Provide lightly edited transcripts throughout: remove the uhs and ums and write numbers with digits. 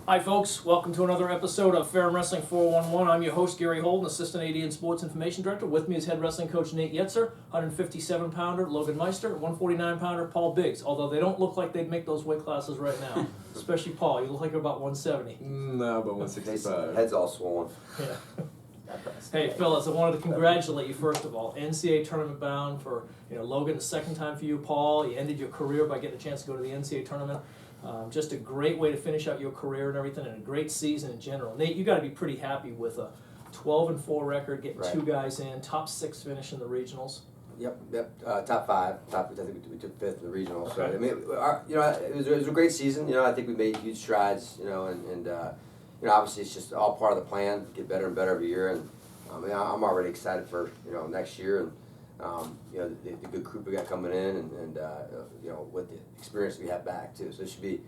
Hi folks, welcome to another episode of Ferrum Wrestling 411. I'm your host Gary Holden, Assistant AD and Sports Information Director. With me is Head Wrestling Coach Nate Yetzer, 157-pounder Logan Meister, 149-pounder Paul Biggs, although they don't look like they'd make those weight classes right now, especially Paul. You look like you're about 170. No, about 165. Head's all swollen. Yeah. Hey fellas, I wanted to congratulate you first of all. NCAA tournament bound for Logan, the second time for you, Paul. You ended your career by getting a chance to go to the NCAA tournament. Just a great way to finish out your career and everything, and a great season in general. Nate, you got to be pretty happy with a 12-4 record, getting two guys in, top 6 finish in the regionals. Yep. Top 5. I think we took 5th in the regional. Okay. So I mean, it was a great season. I think we made huge strides. And obviously it's just all part of the plan. Get better and better every year. And I'm already excited for next year and the good group we got coming in and with the experience we have back too. So it should be.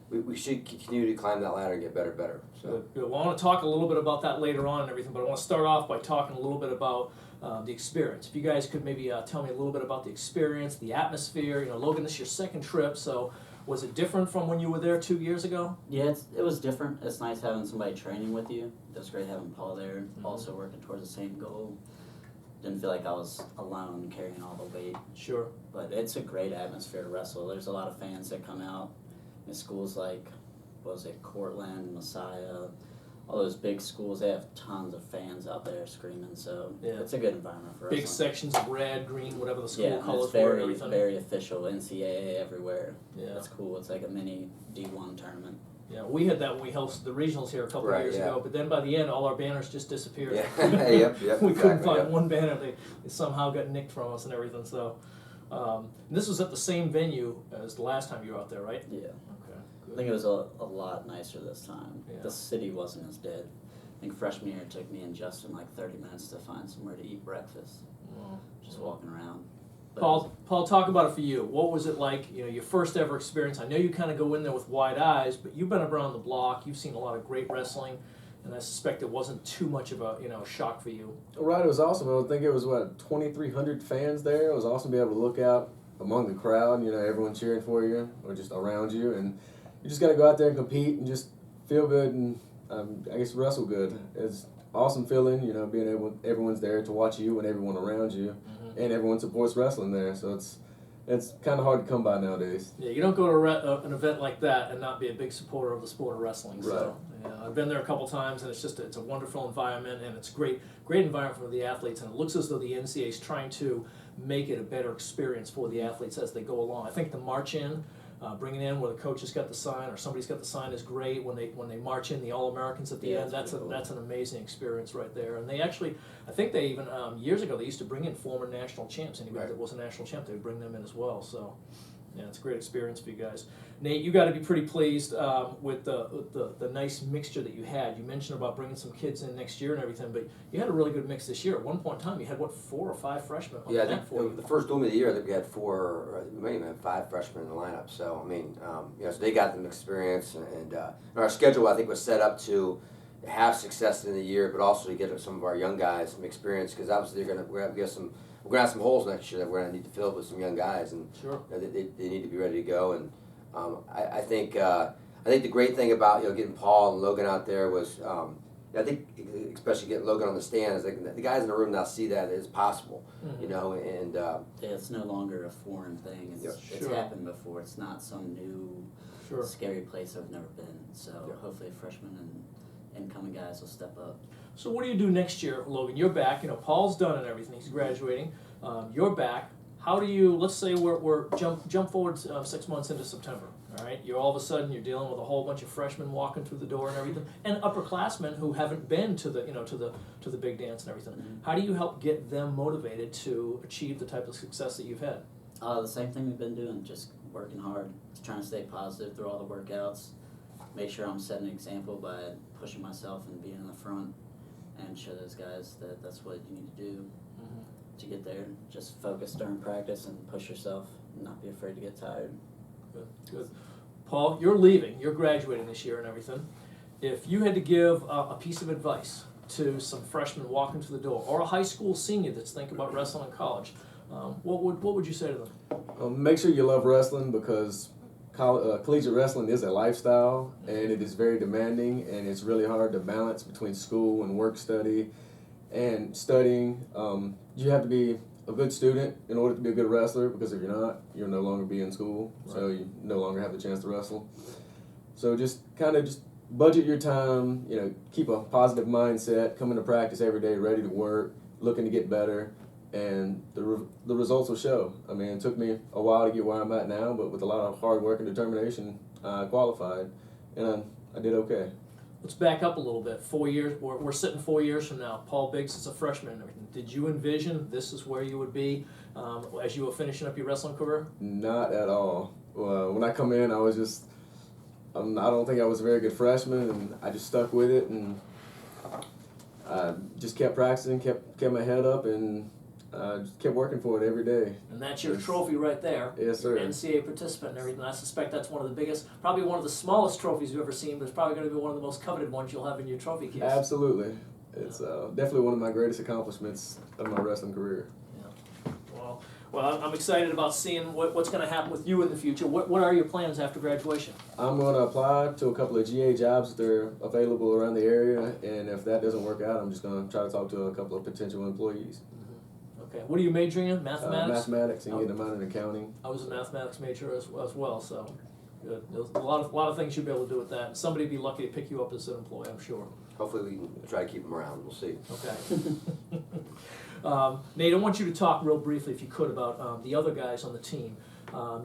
We should continue to climb that ladder and get better and better. So. Good. Well, I want to talk a little bit about that later on and everything, but I want to start off by talking a little bit about the experience. If you guys could maybe tell me a little bit about the experience, the atmosphere. Logan, this is your second trip, so was it different from when you were there 2 years ago? Yeah, it was different. It's nice having somebody training with you. It was great having Paul there, also working towards the same goal. Didn't feel like I was alone carrying all the weight. Sure. But it's a great atmosphere to wrestle. There's a lot of fans that come out. In schools like, Cortland, Messiah, all those big schools, they have tons of fans out there screaming, so it's a good environment for us. Big sections of red, green, whatever the school colors it's were and everything. very official, NCAA everywhere. Yeah. That's cool. It's like a mini D1 tournament. Yeah, we had that when we hosted the regionals here a couple of years ago, but then by the end, all our banners just disappeared. Yeah. Yep, we couldn't find one banner. They somehow got nicked from us and everything. So, and this was at the same venue as the last time you were out there, right? Yeah. Okay. Good. I think it was a lot nicer this time. Yeah. The city wasn't as dead. I think freshman year it took me and Justin like 30 minutes to find somewhere to eat breakfast. Just walking around. But Paul, talk about it for you. What was it like, your first ever experience? I know you kind of go in there with wide eyes, but you've been around the block. You've seen a lot of great wrestling, and I suspect it wasn't too much of a shock for you. Right, it was awesome. I think it was 2,300 fans there. It was awesome to be able to look out among the crowd. Everyone cheering for you or just around you, and you just got to go out there and compete and just feel good and I guess wrestle good. It's awesome feeling, being able everyone's there to watch you and everyone around you, and everyone supports wrestling there. So it's kind of hard to come by nowadays. Yeah, you don't go to an event like that and not be a big supporter of the sport of wrestling. Right. So I've been there a couple times, and it's a wonderful environment, and it's great environment for the athletes, and it looks as though the NCAA is trying to make it a better experience for the athletes as they go along. I think the march in, bringing in where the coach has got the sign or somebody's got the sign is great. When they march in the All-Americans at the end, that's an amazing experience right there. And they actually, I think they even years ago they used to bring in former national champs. Anybody that was a national champ, they would bring them in as well. So yeah, it's a great experience for you guys. Nate, you got to be pretty pleased with the nice mixture that you had. You mentioned about bringing some kids in next year and everything, but you had a really good mix this year. At one point in time, you had 4 or 5 freshmen on the mat for you. The first duel of the year, I think we had 4, or we may even have 5 freshmen in the lineup. So I mean, so they got them experience, and our schedule I think was set up to have success in the year, but also to get some of our young guys some experience, because obviously we're gonna have some holes next year that we're gonna need to fill with some young guys, and Sure. They need to be ready to go. And I think the great thing about getting Paul and Logan out there was I think especially getting Logan on the stand is like the guys in the room now see that it's possible, and it's no longer a foreign thing. It's happened before. It's not some new scary place I've never been. So hopefully freshmen and incoming guys will step up. So what do you do next year, Logan? You're back. Paul's done and everything. He's graduating. You're back. How do you? Let's say we're jump forward 6 months into September. All right. You're all of a sudden you're dealing with a whole bunch of freshmen walking through the door and everything, and upperclassmen who haven't been to the to the big dance and everything. How do you help get them motivated to achieve the type of success that you've had? The same thing we've been doing, just working hard, trying to stay positive through all the workouts. Make sure I'm setting an example by pushing myself and being in the front, and show those guys that that's what you need to do to get there. Just focus during practice and push yourself, and not be afraid to get tired. Good. Paul, you're leaving. You're graduating this year and everything. If you had to give a piece of advice to some freshmen walking through the door, or a high school senior that's thinking about wrestling in college, what would you say to them? Make sure you love wrestling, because collegiate wrestling is a lifestyle, and it is very demanding, and it's really hard to balance between school and work study and studying. You have to be a good student in order to be a good wrestler, because if you're not, you'll no longer be in school, so you no longer have the chance to wrestle. So just kind of just budget your time, keep a positive mindset, come into practice every day ready to work, looking to get better, and the results will show. I mean, it took me a while to get where I'm at now, but with a lot of hard work and determination, I qualified, and I did okay. Let's back up a little bit. 4 years, we're sitting 4 years from now. Paul Biggs is a freshman and everything. Did you envision this is where you would be as you were finishing up your wrestling career? Not at all. When I come in, I was just, I don't think I was a very good freshman, and I just stuck with it, and I just kept practicing, kept my head up, and just kept working for it every day. And that's your trophy right there. Yes, sir. NCAA participant and everything. I suspect that's one of the biggest, probably one of the smallest trophies you've ever seen, but it's probably going to be one of the most coveted ones you'll have in your trophy case. Absolutely. It's definitely one of my greatest accomplishments of my wrestling career. Yeah. Well, I'm excited about seeing what's going to happen with you in the future. What are your plans after graduation? I'm going to apply to a couple of GA jobs that are available around the area, and if that doesn't work out, I'm just going to try to talk to a couple of potential employees. Okay. What are you majoring in? Mathematics? Mathematics and getting a minor in accounting. I was a mathematics major as well, so good. There's a lot of things you'll be able to do with that. Somebody would be lucky to pick you up as an employee, I'm sure. Hopefully we can try to keep them around. We'll see. Okay. Nate, I want you to talk real briefly, if you could, about the other guys on the team.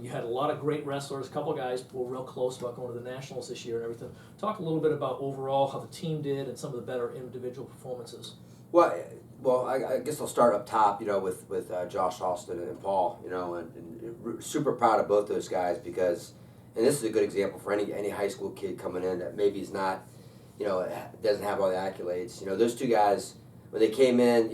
You had a lot of great wrestlers. A couple of guys were real close about going to the Nationals this year and everything. Talk a little bit about overall how the team did and some of the better individual performances. Well, I guess I'll start up top, with Josh Austin and Paul, and super proud of both those guys because, and this is a good example for any high school kid coming in that maybe is not, doesn't have all the accolades. Those two guys, when they came in,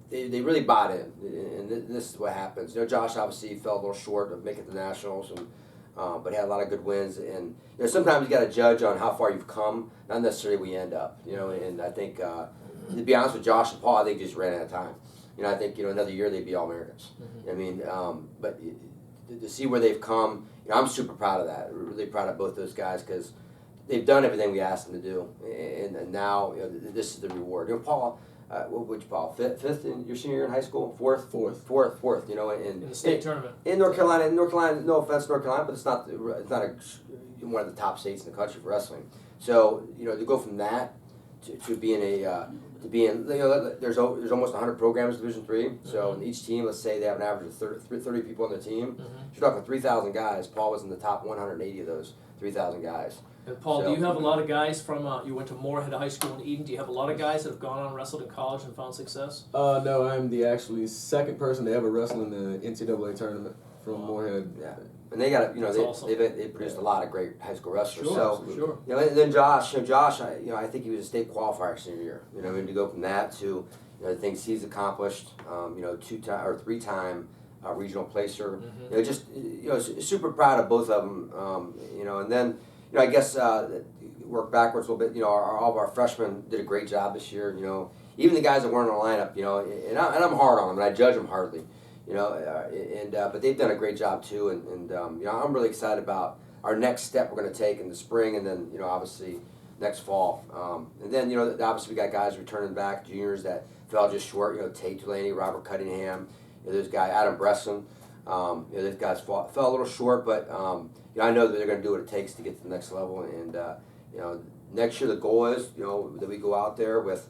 they really bought in, and this is what happens. Josh obviously fell a little short of making the Nationals, and but had a lot of good wins. And sometimes you got to judge on how far you've come, not necessarily where you end up. And I think to be honest with Josh and Paul, I think they just ran out of time. I think another year they'd be All-Americans. Mm-hmm. I mean, but to see where they've come, I'm super proud of that. Really proud of both those guys because they've done everything we asked them to do, and now this is the reward. Paul. Which Paul? Fifth in your senior year in high school? Fourth. In the state tournament. In North Carolina, no offense, North Carolina, but it's not one of the top states in the country for wrestling. So to go from that to being there's almost 100 programs in Division III. So in each team, let's say they have an average of 30 people on their team. Mm-hmm. You're talking 3,000 guys. Paul was in the top 180 of those 3,000 guys. And Paul, do you have a lot of guys from, you went to Moorhead High School in Eden, do you have a lot of guys that have gone on and wrestled in college and found success? No, I'm the actually second person to ever wrestle in the NCAA tournament from Moorhead. Yeah, and they got awesome. they produced a lot of great high school wrestlers. Sure. And then Josh, I think he was a state qualifier senior year. To go from that to the things he's accomplished, 2-time or 3-time regional placer. Mm-hmm. Super proud of both of them. And then. I guess work backwards a little bit. All of our freshmen did a great job this year. Even the guys that weren't in the lineup. And I'm hard on them, and I judge them hardly. But they've done a great job too. And I'm really excited about our next step we're going to take in the spring, and then obviously next fall. And then obviously we got guys returning back, juniors that fell just short. Tate Delaney, Robert Cunningham, those guys, Adam Bresson. Those guys fell a little short, but. I know that they're going to do what it takes to get to the next level, and next year the goal is that we go out there with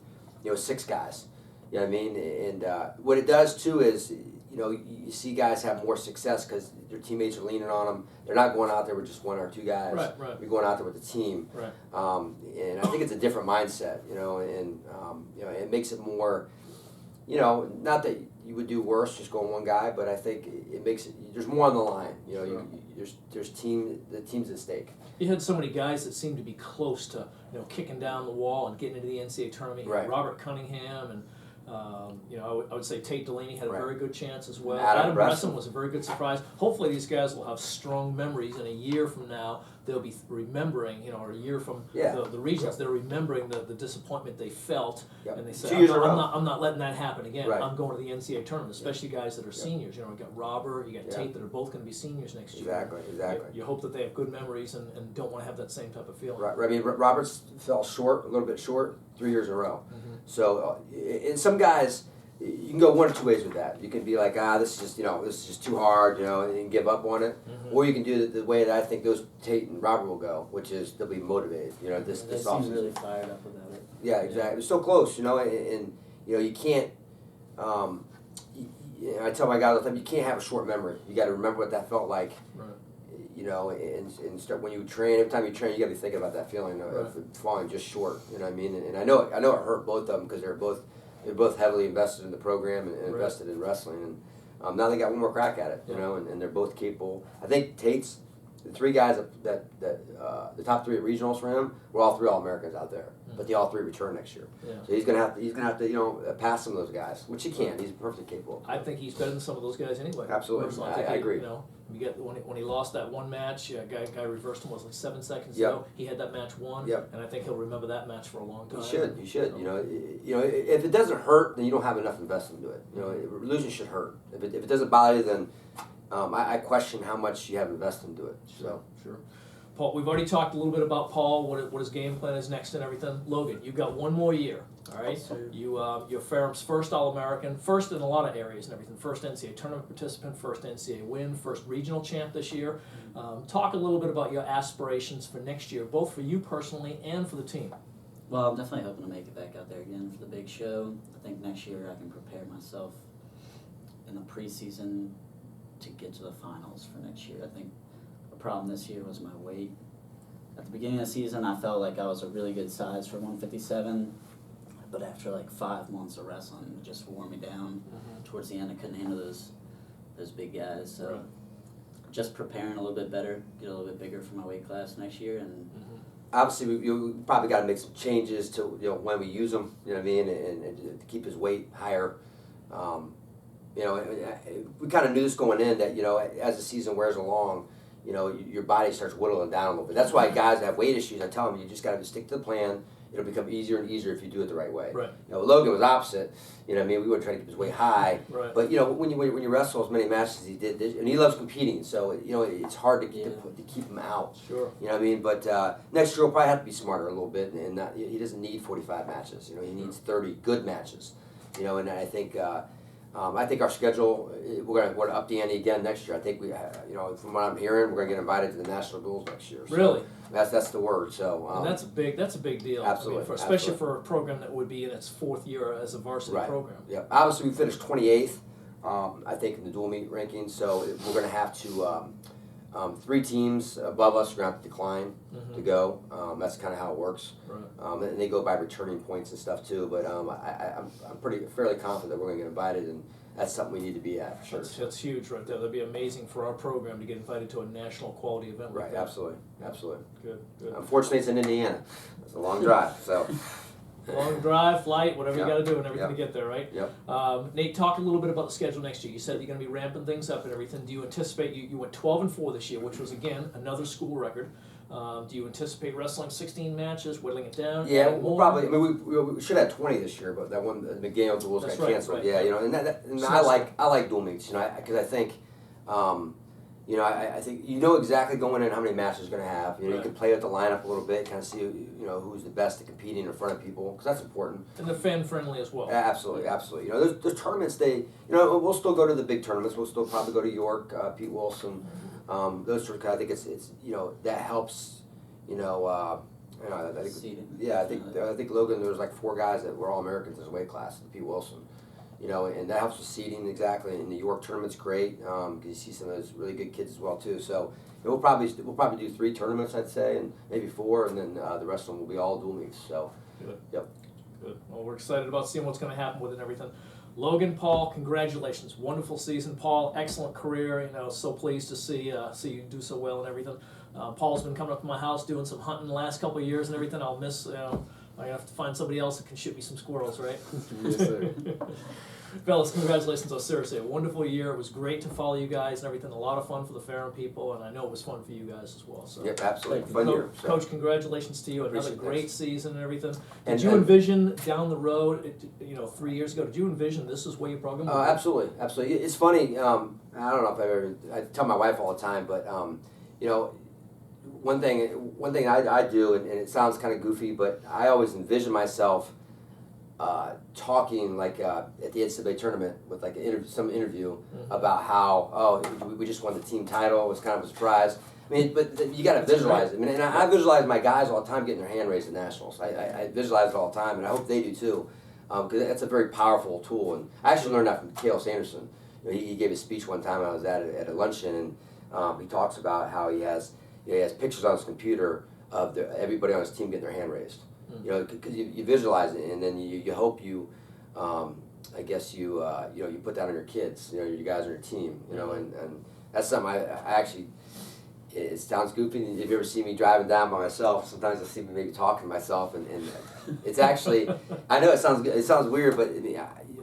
6 guys. You know what I mean? And what it does too is you see guys have more success because their teammates are leaning on them. They're not going out there with just 1 or 2 guys. Right. We're going out there with the team. Right. And I think it's a different mindset. And it makes it more. Not that you would do worse just going 1 guy, but I think it makes it. There's more on the line. Sure. There's the team's at stake. You had so many guys that seemed to be close to kicking down the wall and getting into the NCAA tournament. You had Robert Cunningham and I would say Tate Delaney had a very good chance as well. Adam Bresson was a very good surprise. Hopefully these guys will have strong memories in a year from now they'll be remembering, or a year from Yeah. the regions, they're remembering the disappointment they felt, Yep. and they say, 2 years in a row. I'm not letting that happen again. Right. I'm going to the NCAA tournament, especially guys that are seniors. You got Robert, you got Yeah. Tate that are both going to be seniors next year. Exactly. You hope that they have good memories and don't want to have that same type of feeling. Right. I mean, Roberts fell short, a little bit short, 3 years in a row. Mhm. So, and some guys, you can go one or two ways with that. You can be like, this is just too hard, and give up on it. Mhm. Or you can do the way that I think those Tate and Robert will go, which is they'll be motivated. This They seem offseason. really fired up about it. Yeah, exactly. It's so close, and you can't. I tell my guys all the time, you can't have a short memory. You got to remember what that felt like. Right. And start when you train. Every time you train, you got to be thinking about that feeling of Right. falling just short. You know what I mean? And I know it hurt both of them because they're both heavily invested in the program and Right. invested in wrestling. And now they got one more crack at it. Yeah. And they're both capable. I think Tate's the three guys that the top three at regionals for him were all three All-Americans out there, but they all three return next year. Yeah. So he's gonna have to pass some of those guys, which he can. He's perfectly capable. I think he's better than some of those guys anyway. Absolutely. Personally, I agree. You get when he lost that one match, guy reversed him, was like 7 seconds Yep. ago. He had that match won, Yep. and I think he'll remember that match for a long time. You should. So, If it doesn't hurt, then you don't have enough investment into it. Losing should hurt. If it doesn't bother you, then I question how much you have invested into it. So. Sure. Paul, we've already talked a little bit about Paul, what his game plan is next and everything. Logan, you've got one more year, all right? Yes, sir. You're Ferrum's first All-American, first in a lot of areas and everything. First NCAA tournament participant, first NCAA win, first regional champ this year. Talk a little bit about your aspirations for next year, both for you personally and for the team. Well, I'm definitely hoping to make it back out there again for the big show. I think next year I can prepare myself in the preseason to get to the finals for next year. I think the problem this year was my weight. At the beginning of the season, I felt like I was a really good size for 157, but after like 5 months of wrestling, it just wore me down. Towards the end, I couldn't handle those big guys. So Right. just preparing a little bit better, get a little bit bigger for my weight class next year, and Obviously, we probably got to make some changes to when we use him. You know what I mean, and to keep his weight higher. We kind of knew this going in that as the season wears along, your body starts whittling down a little bit. That's why guys that have weight issues, I tell them you just got to stick to the plan. It'll become easier and easier if you do it the right way. Right. Logan was opposite. We wouldn't try to keep his weight high. Right. But when you wrestle as many matches as he did, and he loves competing, so it's hard to keep him out. Sure. You know what I mean? But next year we'll probably have to be smarter a little bit, and he doesn't need 45 matches. He needs 30 good matches. And I think our schedule we're gonna up the ante again next year. I think from what I'm hearing, we're gonna get invited to the national duels next year. So Really? That's the word. So And that's a big deal. Absolutely, Especially absolutely. for a program that would be in its 4th year as a varsity Right. program. Yeah, obviously we finished 28th, I think, in the dual meet rankings. So we're going to have to 3 teams above us are going to have to decline to go. That's kind of how it works. Right. And they go by returning points and stuff too. But I'm fairly confident that we're going to get invited, and that's something we need to be at for sure. That's huge right there. That'd be amazing for our program to get invited to a national quality event like Right, that. absolutely. Good. Unfortunately, it's in Indiana. It's a long drive, so. Long drive, flight, whatever Yep. you got to do and everything Yep. to get there, right? Yep. Nate, talk a little bit about the schedule next year. You said you're going to be ramping things up and everything. Do you anticipate you went 12-4 this year, which was again another school record? Do you anticipate wrestling 16 matches, whittling it down? Yeah, adding we'll more? probably. I mean, we should have 20 this year, but that one, the McGill duels That's got right, canceled. right. Yeah, and So I like dual meets, because I think, I think exactly going in how many matches you're going to have. You Right. can play with the lineup a little bit, kind of see who's the best at competing in front of people, because that's important. And they're fan friendly as well. Absolutely. Those tournaments, we'll still go to the big tournaments. We'll still probably go to York, Pete Wilson, those sort of. I think it's that helps. I think, Seeding. yeah, I think Logan, there was like 4 guys that were all Americans in his weight class, Pete Wilson. And that helps with seeding exactly. And the York tournament's great because you see some of those really good kids as well too. So we'll probably do 3 tournaments, I'd say, and maybe 4, and then the rest of them will be all dual meets. So, Good. Yep. Good. Well, we're excited about seeing what's going to happen with it and everything. Logan, Paul, congratulations! Wonderful season, Paul. Excellent career. So pleased to see you do so well and everything. Paul's been coming up to my house doing some hunting the last couple of years and everything. I'll miss I have to find somebody else that can shoot me some squirrels, right? Yes, sir. Fellas, congratulations. Oh, seriously, a wonderful year. It was great to follow you guys and everything. A lot of fun for the Ferrum people, and I know it was fun for you guys as well. So, Yep, absolutely. Thank Fun Co- year. So. Coach, congratulations to you. Another Appreciate it, great thanks. season and everything. Did And- you and- envision down the road, 3 years ago, did you envision this is where your program would be? Absolutely, absolutely. It's funny. I don't know if I tell my wife all the time, but one thing I do, and it sounds kind of goofy, but I always envision myself talking like at the NCAA tournament with like some interview about how we just won the team title. It was kind of a surprise. I mean, but you got to visualize it. I mean, and I visualize my guys all the time getting their hand raised at nationals. I visualize it all the time, and I hope they do too, because that's a very powerful tool. And I actually learned that from Cale Sanderson. He gave a speech one time I was at a luncheon, and he talks about how he has pictures on his computer of everybody on his team getting their hand raised. Because you visualize it, and then you hope you, I guess you put that on your kids. You guys on your team. And that's something I actually. It sounds goofy. If you ever see me driving down by myself, sometimes I see me maybe talking to myself, and it's actually. I know it sounds weird, but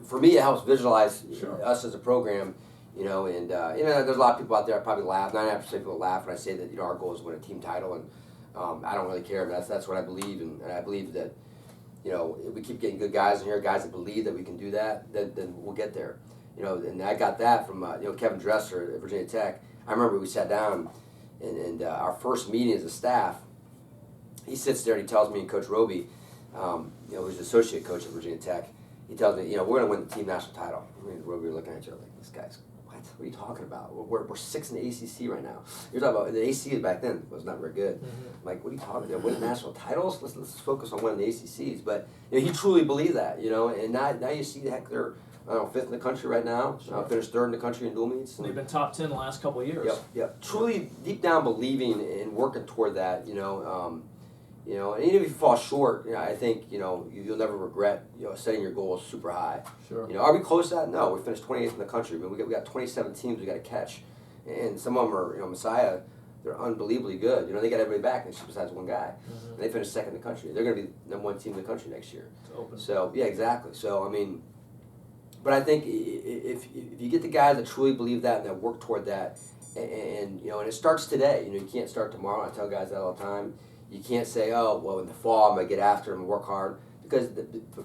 for me it helps visualize us as a program. And there's a lot of people out there that probably laugh. 99% of people laugh when I say that our goal is to win a team title, and I don't really care. That's what I believe, and I believe that if we keep getting good guys in here, guys that believe that we can do that, then we'll get there. And I got that from Kevin Dresser at Virginia Tech. I remember we sat down, and our first meeting as a staff, he sits there and he tells me and Coach Roby, who's the associate coach at Virginia Tech, he tells me, we're going to win the team national title. Me and Roby are looking at each other like, this guy's. What are you talking about? We're 6 in the ACC right now. You're talking about the ACC back then was not very good. I'm like, what are you talking about? Winning national titles? Let's focus on winning the ACCs. But he truly believed that, and now you see heck they're 5th in the country right now. Finished 3rd in the country in dual meets. They've been top 10 the last couple of years. Yep. Truly deep down believing and working toward that. And even if you fall short, I think you'll never regret setting your goals super high. Sure. Are we close to that? No, we finished 28th in the country. I mean, we got 27 teams we got to catch, and some of them are Messiah. They're unbelievably good. They got everybody back besides one guy, and they finished 2nd in the country. They're going to be #1 team in the country next year. It's open. So yeah, exactly. So I mean, but I think if you get the guys that truly believe that and that work toward that, and it starts today. You can't start tomorrow. I tell guys that all the time. You can't say, oh, well, in the fall I'm going to get after them and work hard, because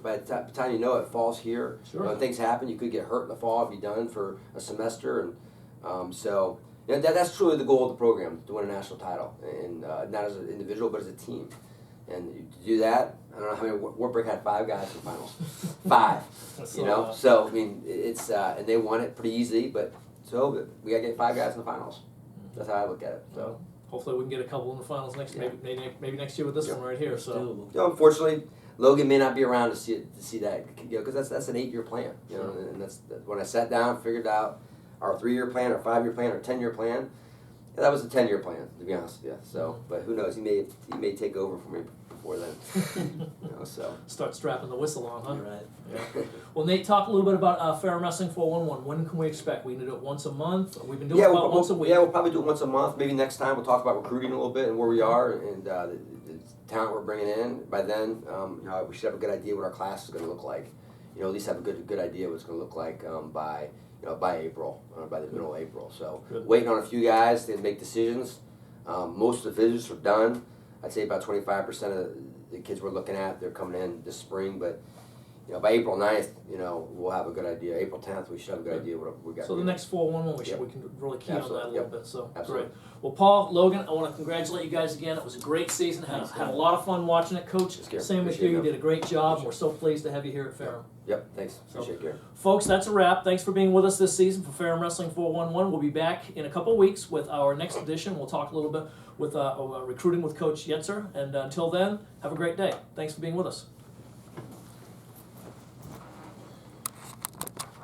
by the time it fall's here. Sure. Things happen. You could get hurt in the fall and be done for a semester. And so that's truly the goal of the program, to win a national title, and not as an individual but as a team. And to do that, I don't know how many, Wartburg had 5 guys in the finals. 5, That's So, I mean, it's, and they won it pretty easily, but we got to get 5 guys in the finals. That's how I look at it. So. Hopefully we can get a couple in the finals maybe next year with this one right here. So unfortunately, Logan may not be around to see that, because that's an 8-year plan. And that's when I sat down, figured out our 3-year plan, our 5-year plan, our 10-year plan. That was a 10-year plan, to be honest with you. So, but who knows? He may take over for me before then. So start strapping the whistle on, huh? Right. Yeah. Well, Nate, talk a little bit about Ferrum Wrestling 411. When can we expect? We can do it once a month. We've been doing it about once a week. Yeah, we'll probably do it once a month. Maybe next time we'll talk about recruiting a little bit and where we are and the talent we're bringing in. By then, we should have a good idea what our class is going to look like. At least have a good idea what it's going to look like by April, by the middle of April. So waiting on a few guys to make decisions. Most of the visits are done. I'd say about 25% of the kids we're looking at, they're coming in this spring, but by April 9th, we'll have a good idea. April 10th, we should have a good idea what we got. So the next 411, we can really key on that a little bit. So Absolutely. Great. Well, Paul, Logan, I want to congratulate you guys again. It was a great season. Had a lot of fun watching it, Coach. Same with you. You did a great job. We're so pleased to have you here at Ferrum. Yep. Thanks. Appreciate it, Gary. Folks, that's a wrap. Thanks for being with us this season for Ferrum Wrestling 411. We'll be back in a couple of weeks with our next edition. We'll talk a little bit with recruiting with Coach Yetzer. And until then, have a great day. Thanks for being with us.